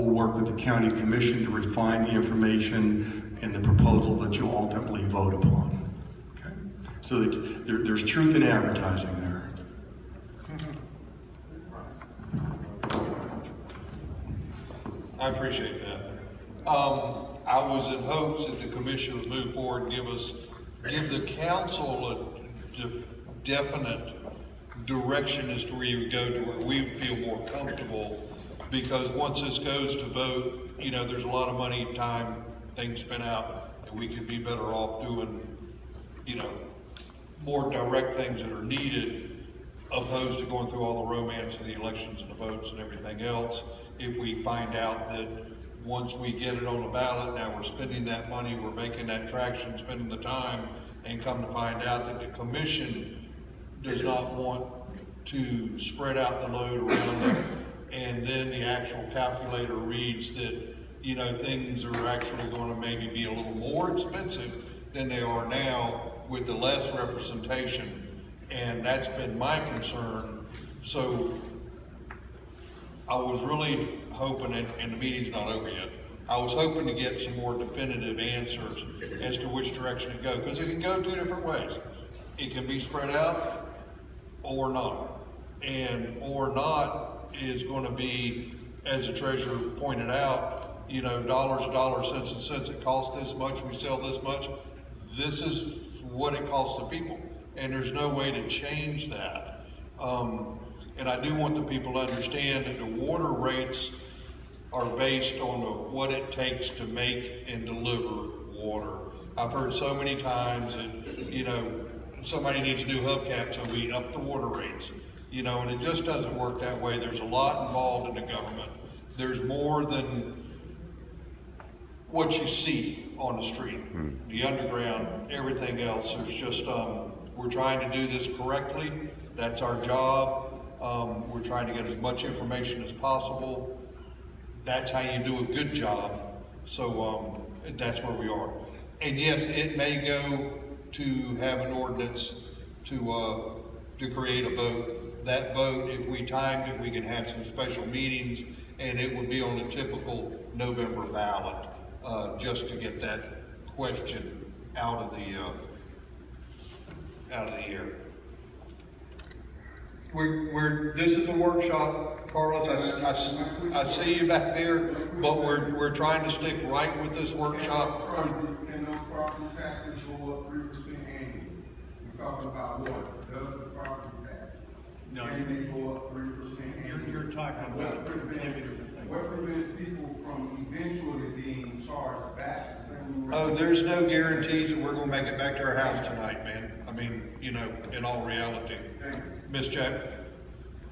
we'll work with the county commission to refine the information and the proposal that you'll ultimately vote upon. Okay? So that there's truth in advertising there. I appreciate that. I was in hopes that the commission would move forward and give the council a definite direction as to where you would go to where we feel more comfortable, because once this goes to vote, you know, there's a lot of money, time, things spent out, and we could be better off doing, you know, more direct things that are needed, opposed to going through all the romance of the elections and the votes and everything else. If we find out that once we get it on the ballot, now we're spending that money, we're making that traction, spending the time, and come to find out that the commission does not want to spread out the load around them, and then the actual calculator reads that, you know, things are actually going to maybe be a little more expensive than they are now with the less representation, and that's been my concern. So I was really hoping, and the meeting's not over yet, I was hoping to get some more definitive answers as to which direction to go, because it can go two different ways. It can be spread out or not. And or not is going to be, as the treasurer pointed out, you know, dollars, cents and cents. It costs this much, we sell this much. This is what it costs the people. And there's no way to change that. And I do want the people to understand that the water rates are based on what it takes to make and deliver water. I've heard so many times that, you know, somebody needs a new hubcap, so we up the water rates. You know, and it just doesn't work that way. There's a lot involved in the government. There's more than what you see on the street, the underground, everything else. There's just, we're trying to do this correctly. That's our job. We're trying to get as much information as possible. That's how you do a good job. So that's where we are. And yes, it may go to have an ordinance to create a vote. That vote, if we timed it, we can have some special meetings, and it would be on the typical November ballot, just to get that question out of the air. This is a workshop, Carlos. I see you back there, but we're trying to stick right with this workshop. Can those property taxes go up 3% annually? We're talking about what? Does the property taxes? No. Can they go up 3% annually? You're talking about What prevents people from eventually being charged back? Oh, there's no guarantees that we're gonna make it back to our house tonight, man. I mean, you know, in all reality. Miss Jack?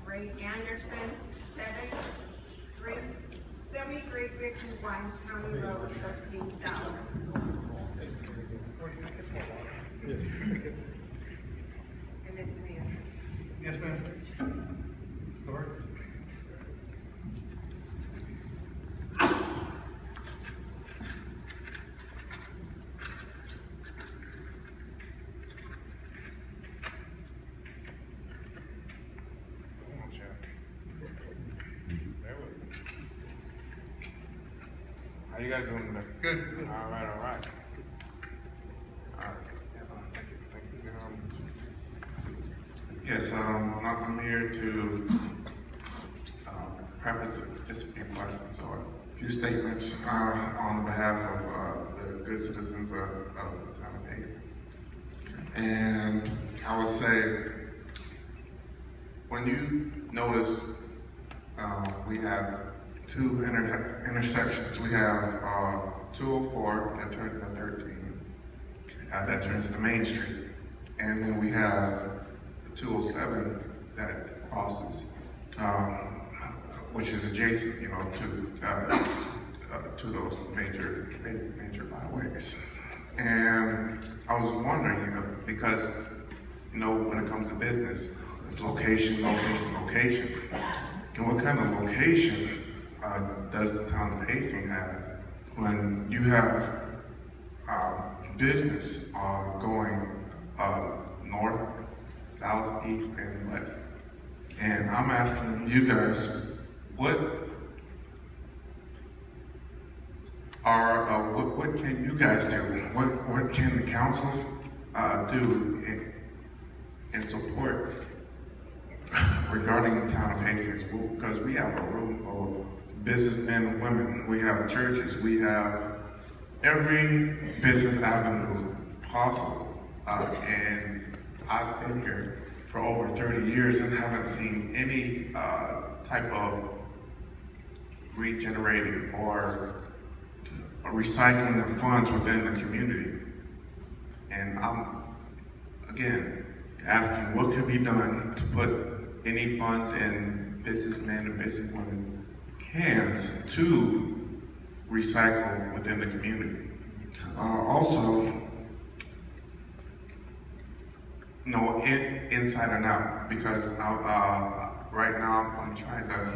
Ray Anderson, 7351 County Road 13 South. And Ms. Mayor. Yes, ma'am. Sorry. How you guys doing today? Good. All right. All right. Thank you. Yes, I'm here to preface just a few questions or a few statements on behalf of the good citizens of the town of Hastings. And I would say, when you notice we have two intersections. We have 204 that turns into 13, that turns into Main Street. And then we have 207 that crosses, which is adjacent, you know, to those major byways. And I was wondering, you know, because, you know, when it comes to business, it's location. And what kind of location does the town of Hastings have when you have business going north, south, east, and west? And I'm asking you guys, what are what can you guys do? What can the council do in support regarding the town of Hastings? Because we have a room full of businessmen and women. We have churches. We have every business avenue possible. And I've been here for over 30 years and haven't seen any type of regenerating or recycling of funds within the community. And I'm, again, asking what can be done to put any funds in businessmen and businesswomen's hands to recycle within the community. Also, inside and out, because right now I'm trying to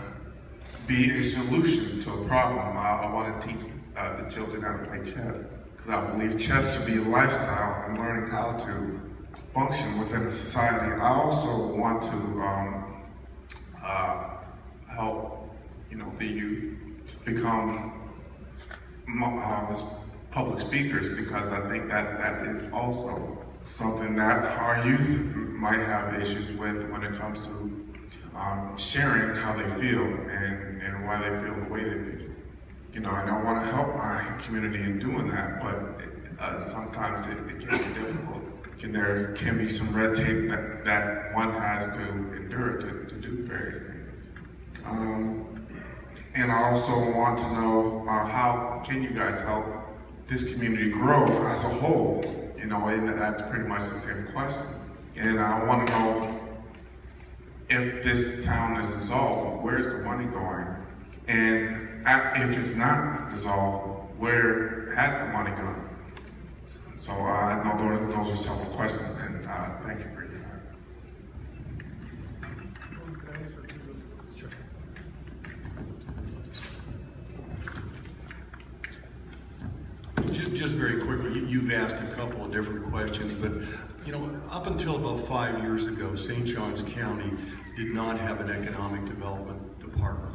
be a solution to a problem. I want to teach the children how to play chess, because I believe chess should be a lifestyle and learning how to function within a society. I also want to help, the youth become public speakers, because I think that is also something that our youth might have issues with when it comes to sharing how they feel and why they feel the way they feel. And I want to help my community in doing that, but sometimes it can be difficult. There can be some red tape that one has to endure to do various things. And I also want to know how can you guys help this community grow as a whole? And that's pretty much the same question. And I want to know, if this town is dissolved, where's the money going? And if it's not dissolved, where has the money gone? So I know those are several questions, and thank you for your time. Just very quickly, you've asked a couple of different questions, but up until about 5 years ago, St. Johns County did not have an economic development department.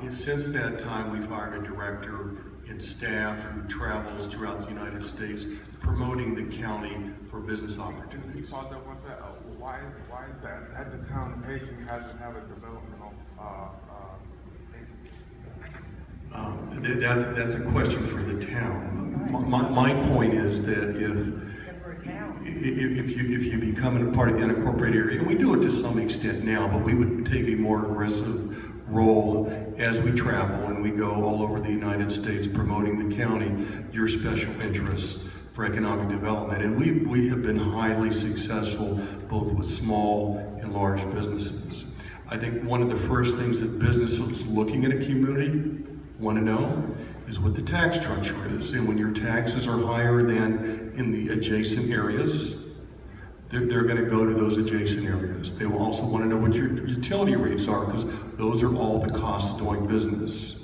Since that time, we've hired a director and staff who travels throughout the United States promoting the county for business opportunities. Pause up with that. Why is that? At the town of Hastings hasn't had a developmental That's a question for the town. My point is that if you become a part of the unincorporated area, and we do it to some extent now, but we would take a more aggressive role as we travel and we go all over the United States promoting the county, your special interests for economic development. And we have been highly successful both with small and large businesses. I think one of the first things that businesses looking at a community want to know is what the tax structure is. And when your taxes are higher than in the adjacent areas, they're going to go to those adjacent areas. They will also want to know what your utility rates are, because those are all the costs of doing business.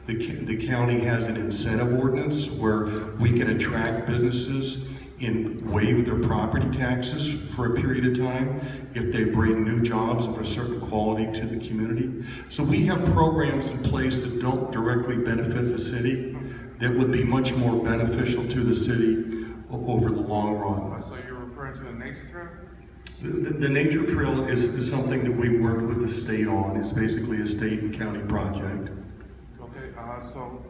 The county has an incentive ordinance where we can attract businesses and waive their property taxes for a period of time if they bring new jobs of a certain quality to the community. So we have programs in place that don't directly benefit the city that would be much more beneficial to the city over the long run. So you're referring to the nature trail? The nature trail is something that we work with the state on. It's basically a state and county project. Okay, so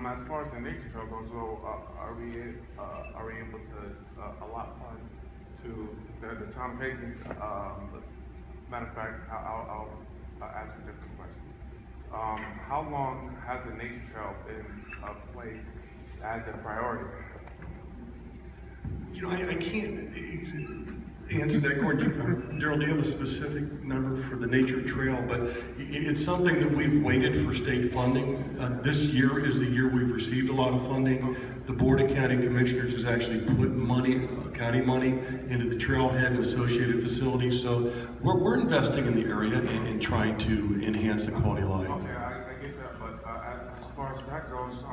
as far as the nature trail goes, are we able to allot funds to the town of Hastings? Matter of fact, I'll ask a different question. How long has the nature trail been placed as a priority? I can't answer that question. Daryl, do you have a specific number for the nature trail? But it's something that we've waited for state funding. This year is the year we've received a lot of funding. The Board of County Commissioners has actually put money, county money, into the trailhead and associated facilities. So we're investing in the area and trying to enhance the quality of life. Okay, I get that, but as far as that goes,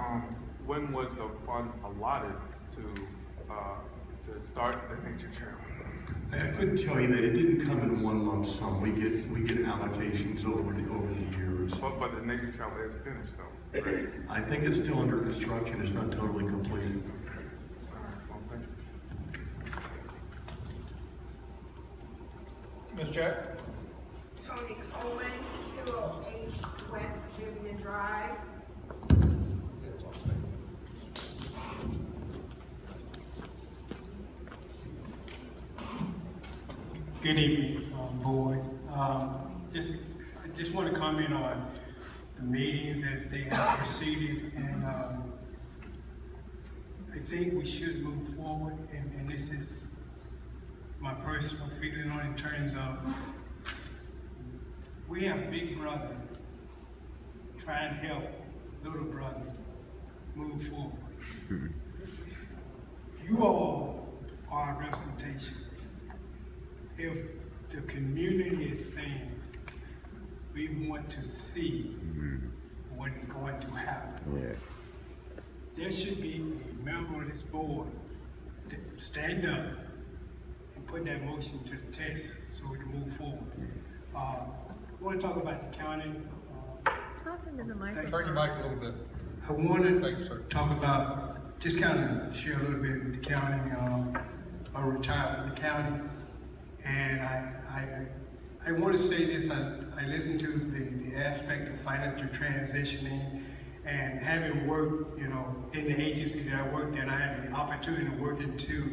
when was the funds allotted to to start the nature trail. I couldn't tell you that it didn't come in one lump sum. We get allocations over the years. But the nature trail is finished though, right? I think it's still under construction. It's not totally completed. All right, well, thank you. Ms. Jack? Tony Coleman, 208 West Julian Drive. Good evening, board. I just want to comment on the meetings as they have proceeded, and I think we should move forward, and this is my personal feeling on in terms of we have big brother trying to help little brother move forward. You all are a representation. If the community is saying we want to see what is going to happen, there should be a member of this board that stand up and put that motion to the test so we can move forward. I want to talk about the county. Talking to the microphone. Turn your mic a little bit. I want Thank you, sir. to talk about, just kind of share a little bit with the county. I retired from the county, and I want to say this. I listened to the aspect of financial transitioning, and having worked, in the agency that I worked in, I had the opportunity to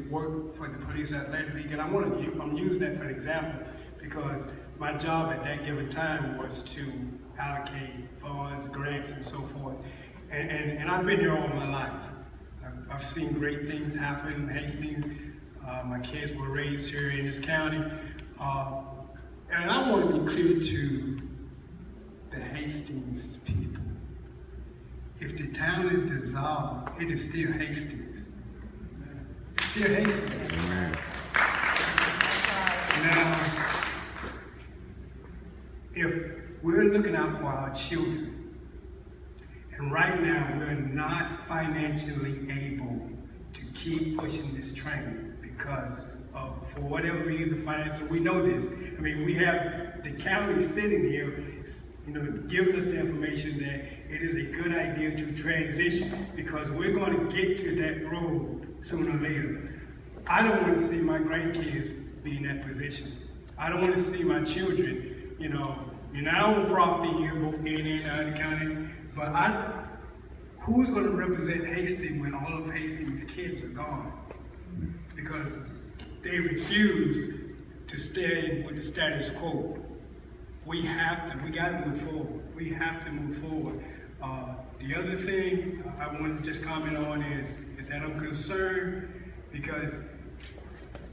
work for the Police Athletic League, and I'm using that for an example because my job at that given time was to allocate funds, grants, and so forth. And I've been here all my life. I've seen great things happen in Hastings. My kids were raised here in this county. And I want to be clear to the Hastings people. If the town is dissolved, it is still Hastings. It's still Hastings. Now, if we're looking out for our children, and right now we're not financially able to keep pushing this train because for whatever reason, financially, we know this. I mean, we have the county sitting here, giving us the information that it is a good idea to transition because we're going to get to that road sooner or later. I don't want to see my grandkids be in that position. I don't want to see my children, I own property here, both in and out of the county, but who's going to represent Hastings when all of Hastings' kids are gone? Because they refuse to stay with the status quo. We got to move forward. We have to move forward. The other thing I want to just comment on is that I'm concerned because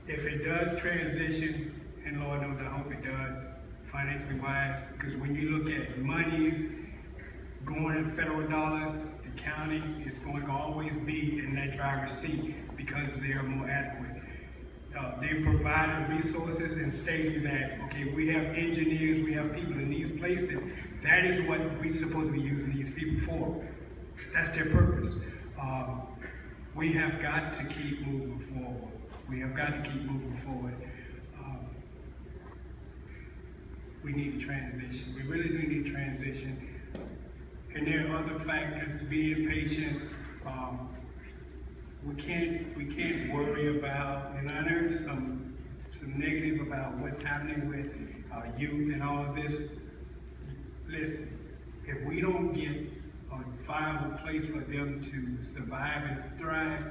if it does transition, and Lord knows I hope it does, financially wise, because when you look at monies going in federal dollars, the county is going to always be in that driver's seat because they are more adequate. They provided resources and stating that, okay, we have engineers, we have people in these places. That is what we're supposed to be using these people for. That's their purpose. We have got to keep moving forward. We have got to keep moving forward. We need a transition. We really do need a transition. And there are other factors, being patient. We can't worry about, and I heard some negative about what's happening with youth and all of this. Listen, if we don't get a viable place for them to survive and thrive,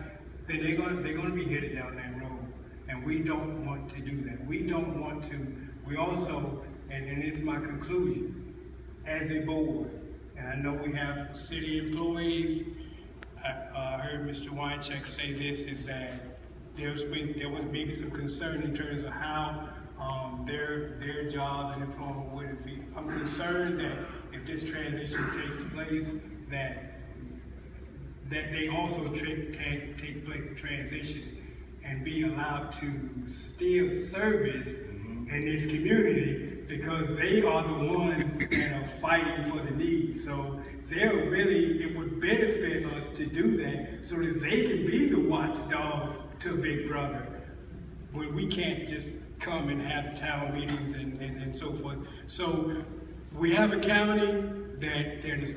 then they're gonna be headed down that road. And we don't want to do that. We don't want to, we also, and it's my conclusion, as a board, and I know we have city employees, I heard Mr. Weincheck say this, is that there was maybe some concern in terms of how their job and employment would be. I'm concerned that if this transition takes place, that they also can take place a transition and be allowed to still service in this community because they are the ones that are fighting for the need. So they're really, it would benefit us to do that so that they can be the watchdogs to Big Brother, when we can't just come and have town meetings and so forth. So we have a county that is